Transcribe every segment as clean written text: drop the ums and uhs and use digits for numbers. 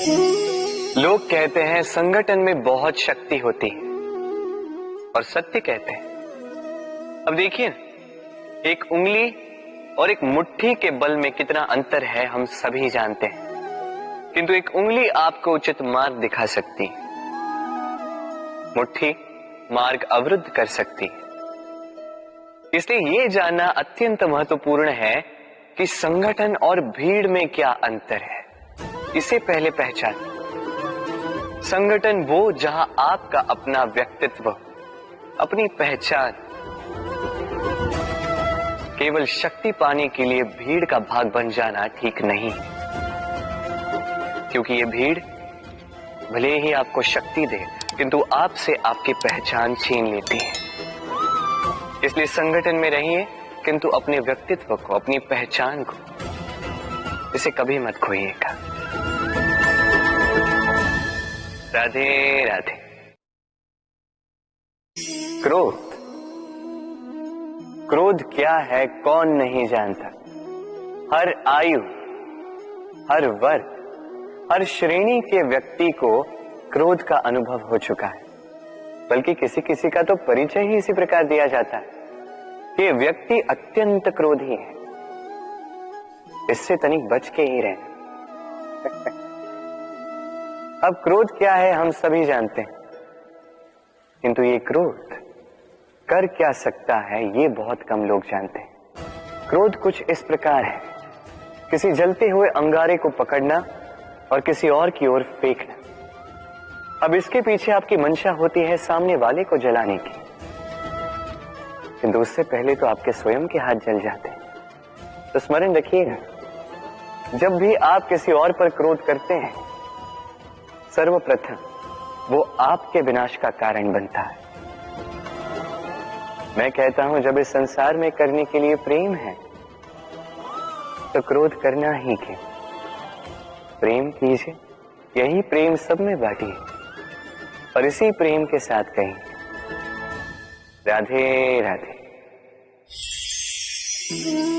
लोग कहते हैं संगठन में बहुत शक्ति होती है और सत्य कहते हैं। अब देखिए, एक उंगली और एक मुट्ठी के बल में कितना अंतर है हम सभी जानते हैं, किंतु एक उंगली आपको उचित मार्ग दिखा सकती है, मुट्ठी मार्ग अवरुद्ध कर सकती है। इसलिए यह जानना अत्यंत महत्वपूर्ण है कि संगठन और भीड़ में क्या अंतर है। इसे पहले पहचान। संगठन वो जहां आपका अपना व्यक्तित्व, अपनी पहचान, केवल शक्ति पाने के लिए भीड़ का भाग बन जाना ठीक नहीं, क्योंकि ये भीड़ भले ही आपको शक्ति दे किंतु आपसे आपकी पहचान छीन लेती है। इसलिए संगठन में रहिए किंतु अपने व्यक्तित्व को, अपनी पहचान को, इसे कभी मत खोइएगा। राधे राधे। क्रोध, क्रोध क्या है कौन नहीं जानता। हर आयु, हर वर्ग, हर श्रेणी के व्यक्ति को क्रोध का अनुभव हो चुका है। बल्कि किसी किसी का तो परिचय ही इसी प्रकार दिया जाता है कि व्यक्ति अत्यंत क्रोधी है, इससे तनिक बच के ही रहना। अब क्रोध क्या है हम सभी जानते हैं, किंतु ये क्रोध कर क्या सकता है ये बहुत कम लोग जानते हैं। क्रोध कुछ इस प्रकार है, किसी जलते हुए अंगारे को पकड़ना और किसी और की ओर फेंकना। अब इसके पीछे आपकी मंशा होती है सामने वाले को जलाने की, किंतु उससे पहले तो आपके स्वयं के हाथ जल जाते हैं। तो स्मरण रखिएगा, जब भी आप किसी और पर क्रोध करते हैं, सर्वप्रथम वो आपके विनाश का कारण बनता है। मैं कहता हूं, जब इस संसार में करने के लिए प्रेम है तो क्रोध करना ही क्यों। प्रेम कीजिए, यही प्रेम सब में बांटिए और इसी प्रेम के साथ कहेंगे राधे राधे।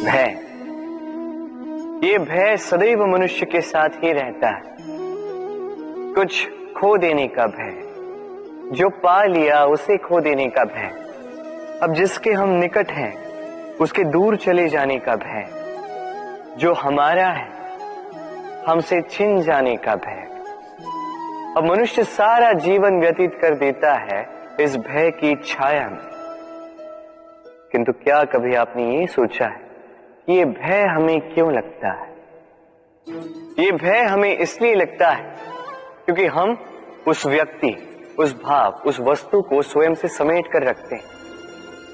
भय, ये भय सदैव मनुष्य के साथ ही रहता है। कुछ खो देने का भय, जो पा लिया उसे खो देने का भय। अब जिसके हम निकट हैं उसके दूर चले जाने का भय, जो हमारा है हमसे छिन जाने का भय। अब मनुष्य सारा जीवन व्यतीत कर देता है इस भय की छाया में। किंतु क्या कभी आपने ये सोचा है कि ये भय हमें क्यों लगता है? ये भय हमें इसलिए लगता है क्योंकि हम उस व्यक्ति, उस भाव, उस वस्तु को स्वयं से समेट कर रखते हैं।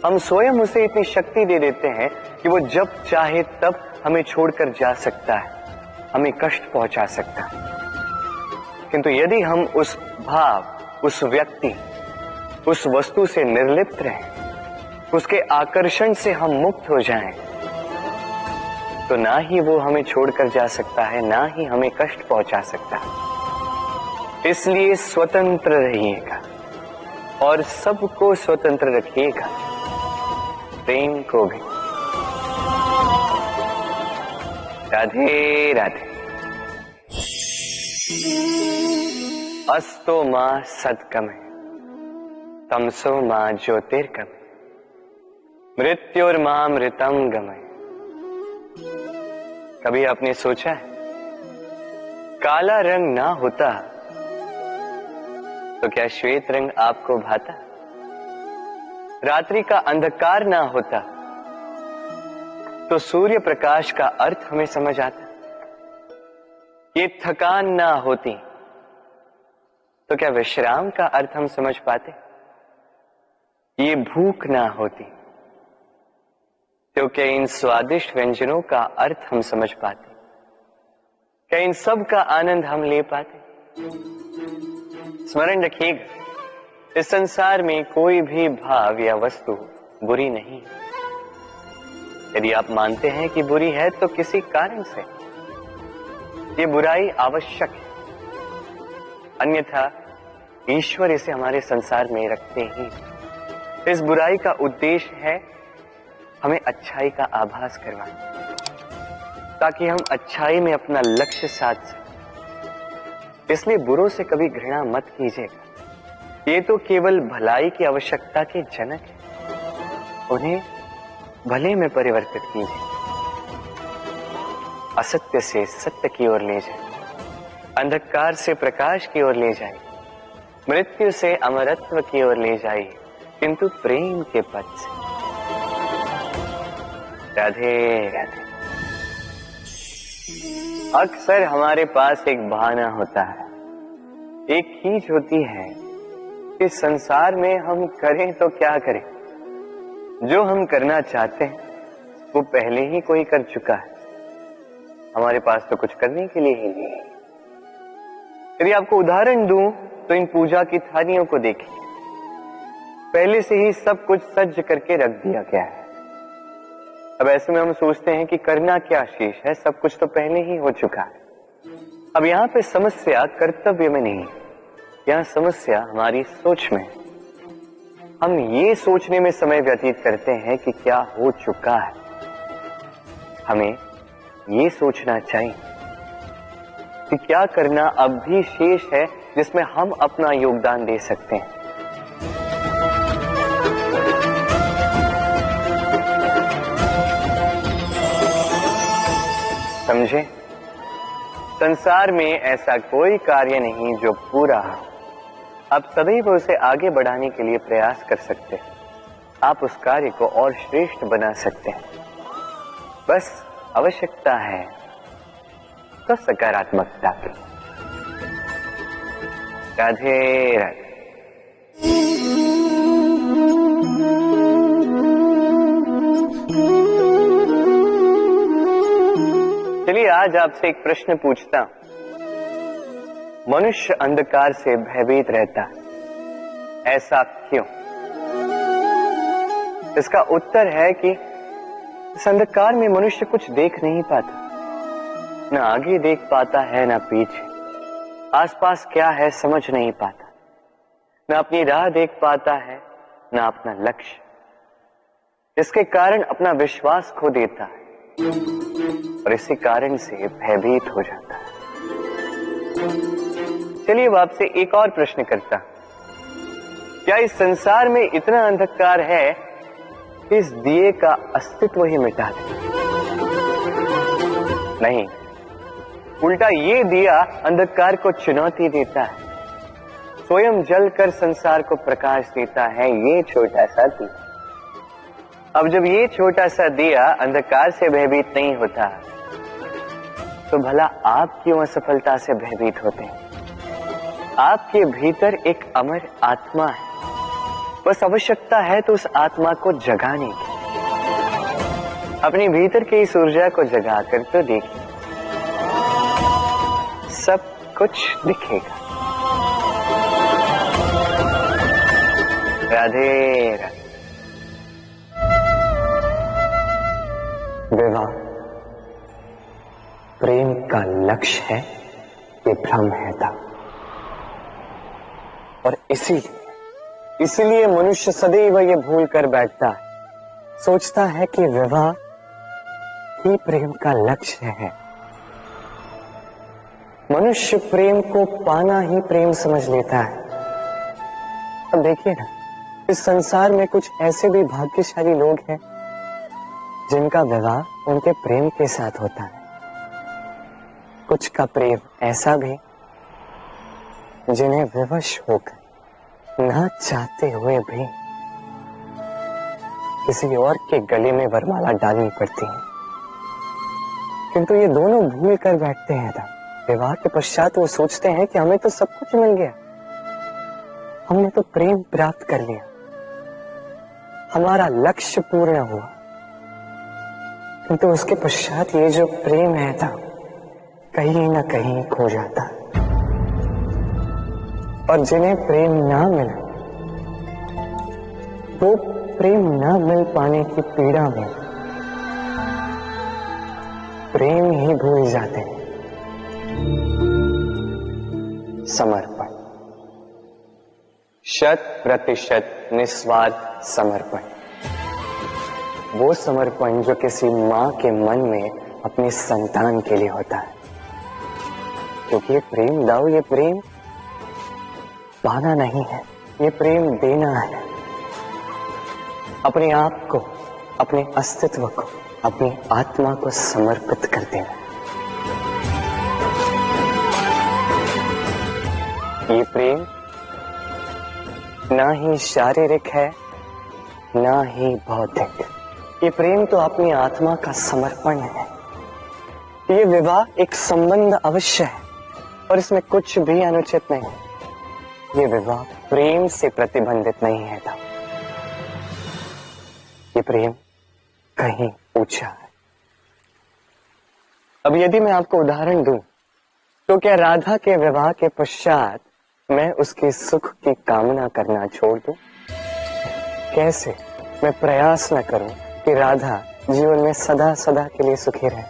हम स्वयं उसे इतनी शक्ति दे देते हैं कि वो जब चाहे तब हमें छोड़कर जा सकता है, हमें कष्ट पहुंचा सकता है। किंतु यदि हम उस भाव, उस व्यक्ति, उस वस्तु से निर्लिप्त रहें, उसके आकर्षण से हम मुक्त हो जाएं, तो ना ही वो हमें छोड़कर जा सकता है, ना ही हमें कष्ट पहुंचा सकता है। इसलिए स्वतंत्र रहिएगा और सबको स्वतंत्र रखिएगा, प्रेम को भी। राधे राधे। अस्तो मां सद्गमय, तमसो मां ज्योतिर्गमय, मृत्युर्मां मृतम गमय। कभी आपने सोचा है, काला रंग ना होता तो क्या श्वेत रंग आपको भाता? रात्रि का अंधकार ना होता तो सूर्य प्रकाश का अर्थ हमें समझ आता? ये थकान ना होती तो क्या विश्राम का अर्थ हम समझ पाते? ये भूख ना होती तो क्या इन स्वादिष्ट व्यंजनों का अर्थ हम समझ पाते? क्या इन सब का आनंद हम ले पाते? स्मरण रखिएगा, इस संसार में कोई भी भाव या वस्तु बुरी नहीं है। यदि आप मानते हैं कि बुरी है तो किसी कारण से ये बुराई आवश्यक है, अन्यथा ईश्वर इसे हमारे संसार में रखते ही। इस बुराई का उद्देश्य है हमें अच्छाई का आभास करवाना, ताकि हम अच्छाई में अपना लक्ष्य साध सकें। इसलिए बुरों से कभी घृणा मत कीजिएगा। ये तो केवल भलाई की आवश्यकता के जनक है, उन्हें भले में परिवर्तित कीजिए। असत्य से सत्य की ओर ले जाए, अंधकार से प्रकाश की ओर ले जाए, मृत्यु से अमरत्व की ओर ले जाइए, किंतु प्रेम के पथ से। राधे राधे। अक्सर हमारे पास एक बहाना होता है, एक खींच होती है कि संसार में हम करें तो क्या करें, जो हम करना चाहते हैं वो पहले ही कोई कर चुका है, हमारे पास तो कुछ करने के लिए ही नहीं है। यदि आपको उदाहरण दूं तो इन पूजा की थालियों को देखिए, पहले से ही सब कुछ सज्ज करके रख दिया गया है। अब ऐसे में हम सोचते हैं कि करना क्या शेष है, सब कुछ तो पहले ही हो चुका है। अब यहाँ पे समस्या कर्तव्य में नहीं है, यहाँ समस्या हमारी सोच में। हम ये सोचने में समय व्यतीत करते हैं कि क्या हो चुका है। हमें ये सोचना चाहिए कि क्या करना अब भी शेष है जिसमें हम अपना योगदान दे सकते हैं। समझे? संसार में ऐसा कोई कार्य नहीं जो पूरा हो। आप सदैव उसे आगे बढ़ाने के लिए प्रयास कर सकते हैं, आप उस कार्य को और श्रेष्ठ बना सकते हैं। बस आवश्यकता है तो सकारात्मकता की। राधे राधे। चलिए आज आपसे एक प्रश्न पूछता हूं। मनुष्य अंधकार से भयभीत रहता है, ऐसा क्यों? इसका उत्तर है कि इस अंधकार में मनुष्य कुछ देख नहीं पाता, न आगे देख पाता है न पीछे, आसपास क्या है समझ नहीं पाता, न अपनी राह देख पाता है न अपना लक्ष्य। इसके कारण अपना विश्वास खो देता है और इसी कारण से भयभीत हो जाता है। चलिए अब आपसे एक और प्रश्न करता हूं। क्या इस संसार में इतना अंधकार है कि इस दिए का अस्तित्व ही मिटा दे? नहीं, उल्टा ये दिया अंधकार को चुनौती देता है, स्वयं जलकर संसार को प्रकाश देता है। ये छोटा सा दिया, अब जब ये छोटा सा दिया अंधकार से भयभीत नहीं होता, तो भला आप क्यों असफलता से भयभीत होते हैं? आपके भीतर एक अमर आत्मा है, बस आवश्यकता है तो उस आत्मा को जगाने की। अपने भीतर की इस ऊर्जा को जगाकर तो देखिए, सब कुछ दिखेगा। राधे राधे। विवाह प्रेम का लक्ष्य है, ये भ्रम है था। और इसीलिए मनुष्य सदैव ये भूल कर बैठता है, सोचता है कि विवाह ही प्रेम का लक्ष्य है। मनुष्य प्रेम को पाना ही प्रेम समझ लेता है। अब देखिए ना, इस संसार में कुछ ऐसे भी भाग्यशाली लोग हैं जिनका विवाह उनके प्रेम के साथ होता है। कुछ का प्रेम ऐसा भी जिन्हें विवश होकर ना चाहते हुए भी किसी और के गले में वरमाला डालनी पड़ती है। किंतु ये दोनों भूल कर बैठते हैं था। विवाह के पश्चात वो सोचते हैं कि हमें तो सब कुछ मिल गया, हमने तो प्रेम प्राप्त कर लिया, हमारा लक्ष्य पूर्ण हुआ। किंतु उसके पश्चात ये जो प्रेम है था कहीं ना कहीं खो जाता। और जिन्हें प्रेम ना मिला, वो प्रेम ना मिल पाने की पीड़ा में प्रेम ही भूल जाते हैं। समर्पण, 100% निस्वार्थ समर्पण, वो समर्पण जो किसी मां के मन में अपनी संतान के लिए होता है। क्योंकि ये प्रेम दाऊ, ये प्रेम पाना नहीं है, ये प्रेम देना है। अपने आप को, अपने अस्तित्व को, अपनी आत्मा को समर्पित कर देना। ये प्रेम ना ही शारीरिक है, ना ही भौतिक। ये प्रेम तो अपनी आत्मा का समर्पण है। ये विवाह एक संबंध अवश्य है और इसमें कुछ भी अनुचित नहीं है। ये विवाह प्रेम से प्रतिबंधित नहीं है था। ये प्रेम कहीं ऊंचा है। अब यदि मैं आपको उदाहरण दूं, तो क्या राधा के विवाह के पश्चात मैं उसके सुख की कामना करना छोड़ दूं? कैसे मैं प्रयास न करूं कि राधा जीवन में सदा सदा के लिए सुखी रहे?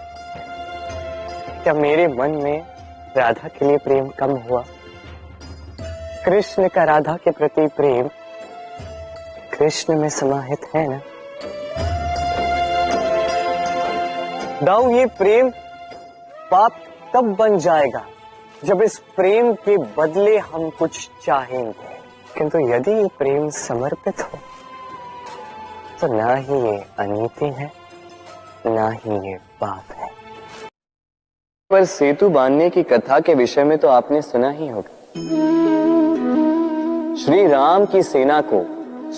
क्या मेरे मन में राधा के लिए प्रेम कम हुआ? कृष्ण का राधा के प्रति प्रेम कृष्ण में समाहित है ना? दाऊ, ये प्रेम पाप तब बन जाएगा जब इस प्रेम के बदले हम कुछ चाहेंगे। किंतु यदि ये प्रेम समर्पित हो तो ना ही ये अनीति है, ना ही ये पाप है। पर सेतु बांधने की कथा के विषय में तो आपने सुना ही होगा। श्री राम की सेना को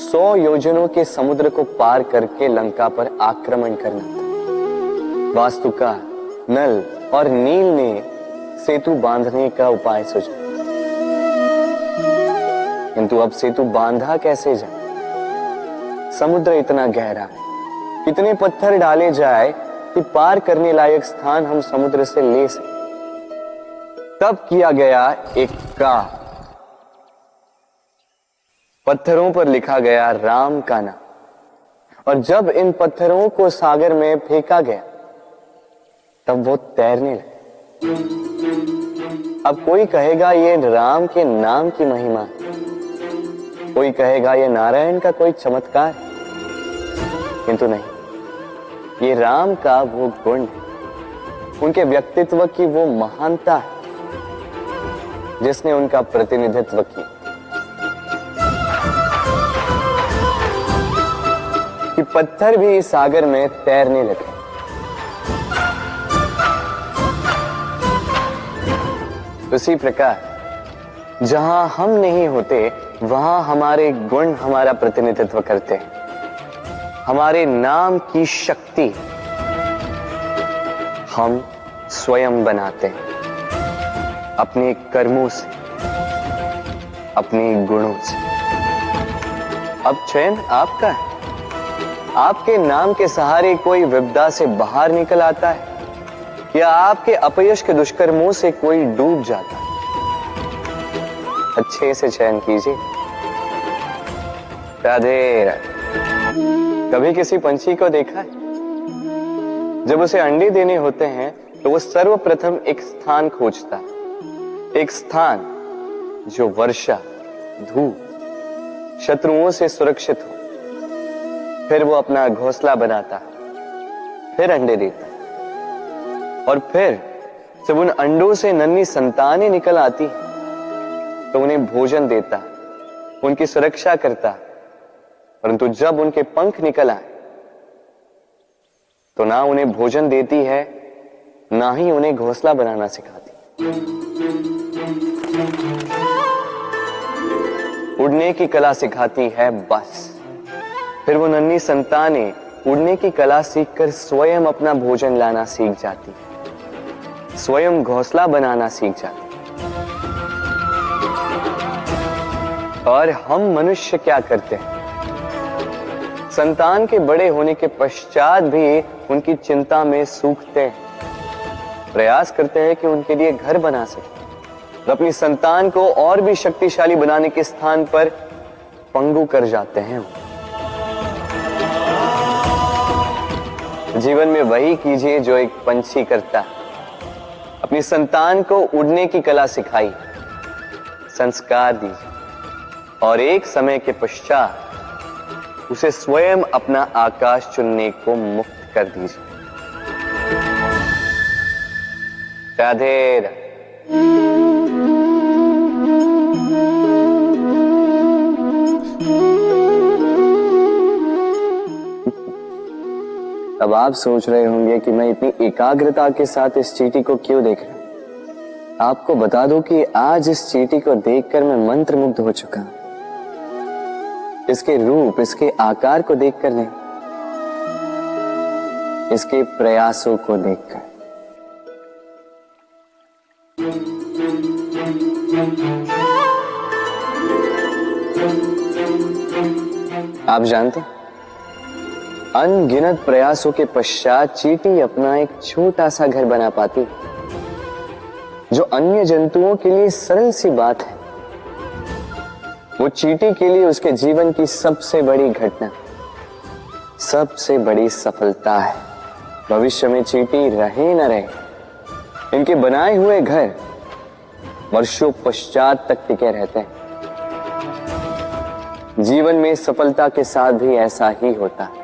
100 योजनों के समुद्र को पार करके लंका पर आक्रमण करना था। वास्तुकार, नल और नील ने सेतु बांधने का उपाय सोचा, किंतु अब सेतु बांधा कैसे जाए? समुद्र इतना गहरा है, कितने पत्थर डाले जाए कि पार करने लायक स्थान हम समुद्र से ले सकें। तब किया गया एक काम, पत्थरों पर लिखा गया राम का नाम, और जब इन पत्थरों को सागर में फेंका गया तब वो तैरने लगे। अब कोई कहेगा ये राम के नाम की महिमा है, कोई कहेगा ये नारायण का कोई चमत्कार है, किंतु नहीं, ये राम का वो गुण है, उनके व्यक्तित्व की वो महानता है जिसने उनका प्रतिनिधित्व किया। कि पत्थर भी इस सागर में तैरने लगे। उसी प्रकार जहां हम नहीं होते वहां हमारे गुण हमारा प्रतिनिधित्व करते हैं। हमारे नाम की शक्ति हम स्वयं बनाते हैं, अपने कर्मों से, अपने गुणों से। अब चयन आपका है। आपके नाम के सहारे कोई विपदा से बाहर निकल आता है या आपके अपयश के दुष्कर्मों से कोई डूब जाता है। अच्छे से चयन कीजिए। राधे राधे। कभी किसी पंछी को देखा है? जब उसे अंडे देने होते हैं तो वो सर्वप्रथम एक स्थान खोजता है, एक स्थान जो वर्षा, धूप, शत्रुओं से सुरक्षित हो। फिर वो अपना घोंसला बनाता है, फिर अंडे देता है, और फिर जब उन अंडों से नन्ही संतानें निकल आती तो उन्हें भोजन देता, उनकी सुरक्षा करता। परंतु जब उनके पंख निकल आए तो ना उन्हें भोजन देती है, ना ही उन्हें घोंसला बनाना सिखाती। उड़ने की कला सिखाती है बस। फिर वो नन्ही संतानें उड़ने की कला सीखकर स्वयं अपना भोजन लाना सीख जाती, स्वयं घोंसला बनाना सीख जाती। और हम मनुष्य क्या करते हैं? संतान के बड़े होने के पश्चात भी उनकी चिंता में सूखते हैं, प्रयास करते हैं कि उनके लिए घर बना सके, अपनी संतान को और भी शक्तिशाली बनाने के स्थान पर पंगु कर जाते हैं। जीवन में वही कीजिए जो एक पंछी करता है। अपनी संतान को उड़ने की कला सिखाई, संस्कार दीजिए, और एक समय के पश्चात उसे स्वयं अपना आकाश चुनने को मुक्त कर दीजिए। राधे राधे। अब आप सोच रहे होंगे कि मैं इतनी एकाग्रता के साथ इस चींटी को क्यों देख रहा हूं। आपको बता दूं कि आज इस चींटी को देखकर मैं मंत्रमुग्ध हो चुका हूं। इसके रूप, इसके आकार को देखकर नहीं, इसके प्रयासों को देखकर। आप जानते हैं, अनगिनत प्रयासों के पश्चात चींटी अपना एक छोटा सा घर बना पाती, जो अन्य जंतुओं के लिए सरल सी बात है। वो चींटी के लिए उसके जीवन की सबसे बड़ी घटना, सबसे बड़ी सफलता है। भविष्य में चींटी रहे न रहे, इनके बनाए हुए घर वर्षों पश्चात तक टिके रहते हैं। जीवन में सफलता के साथ भी ऐसा ही होता है।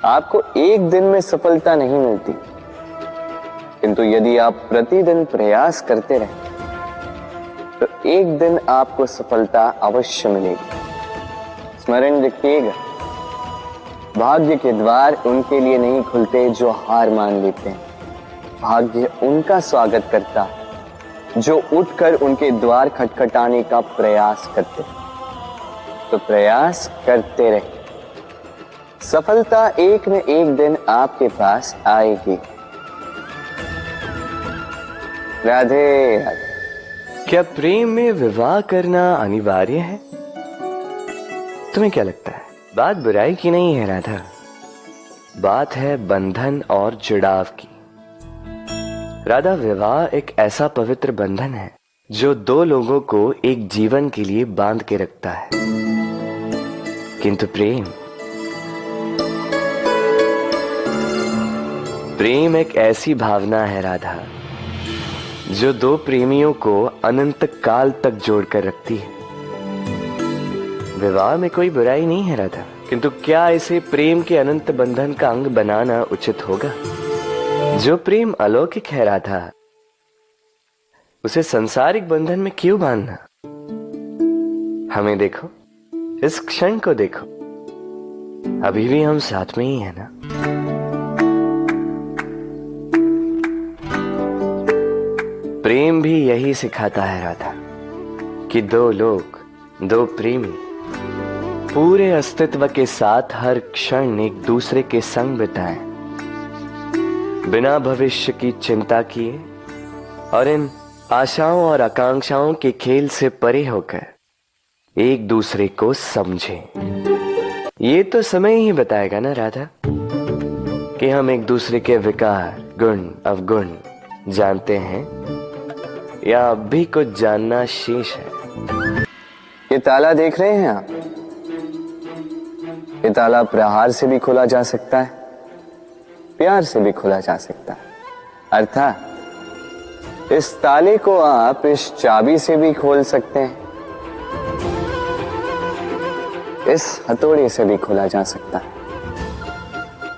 आपको एक दिन में सफलता नहीं मिलती, किंतु यदि आप प्रतिदिन प्रयास करते रहे तो एक दिन आपको सफलता अवश्य मिलेगी। स्मरण रखिएगा, भाग्य के द्वार उनके लिए नहीं खुलते जो हार मान लेते हैं। भाग्य उनका स्वागत करता जो उठकर उनके द्वार खटखटाने का प्रयास करते। तो प्रयास करते रहे, सफलता एक न एक दिन आपके पास आएगी। राधे राधे। क्या प्रेम में विवाह करना अनिवार्य है? तुम्हें क्या लगता है? बात बुराई की नहीं है राधा, बात है बंधन और जुड़ाव की। राधा, विवाह एक ऐसा पवित्र बंधन है जो दो लोगों को एक जीवन के लिए बांध के रखता है। किंतु प्रेम एक ऐसी भावना है राधा, जो दो प्रेमियों को अनंत काल तक जोड़कर रखती है। विवाह में कोई बुराई नहीं है राधा, किंतु क्या इसे प्रेम के अनंत बंधन का अंग बनाना उचित होगा? जो प्रेम अलौकिक है राधा, उसे सांसारिक बंधन में क्यों बांधना? हमें देखो, इस क्षण को देखो, अभी भी हम साथ में ही है ना। प्रेम भी यही सिखाता है राधा कि दो लोग, दो प्रेमी पूरे अस्तित्व के साथ हर क्षण एक दूसरे के संग बिताएं, बिना भविष्य की चिंता किए और इन आशाओं और आकांक्षाओं के खेल से परे होकर एक दूसरे को समझें। ये तो समय ही बताएगा ना राधा कि हम एक दूसरे के विकार, गुण, अवगुण जानते हैं या अब भी कुछ जानना शेष है। ये ताला देख रहे हैं आप? ये ताला प्रहार से भी खोला जा सकता है, प्यार से भी खोला जा सकता है। अर्थात इस ताले को आप इस चाबी से भी खोल सकते हैं, इस हथौड़े से भी खोला जा सकता है,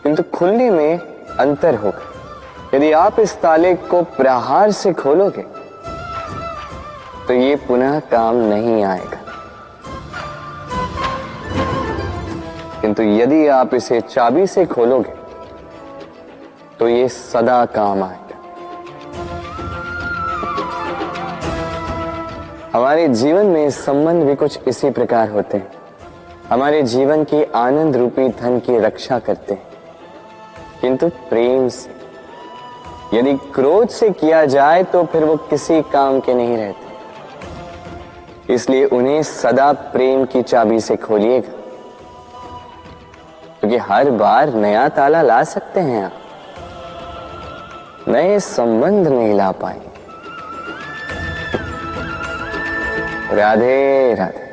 किंतु खुलने में अंतर होगा। यदि आप इस ताले को प्रहार से खोलोगे तो ये पुनः काम नहीं आएगा, किंतु यदि आप इसे चाबी से खोलोगे तो ये सदा काम आएगा। हमारे जीवन में संबंध भी कुछ इसी प्रकार होते हैं। हमारे जीवन के आनंद रूपी धन की रक्षा करते हैं, किंतु प्रेम से। यदि क्रोध से किया जाए तो फिर वो किसी काम के नहीं रहते। इसलिए उन्हें सदा प्रेम की चाबी से खोलिएगा, क्योंकि हर बार नया ताला ला सकते हैं आप, नए संबंध नहीं ला पाएंगे। राधे राधे।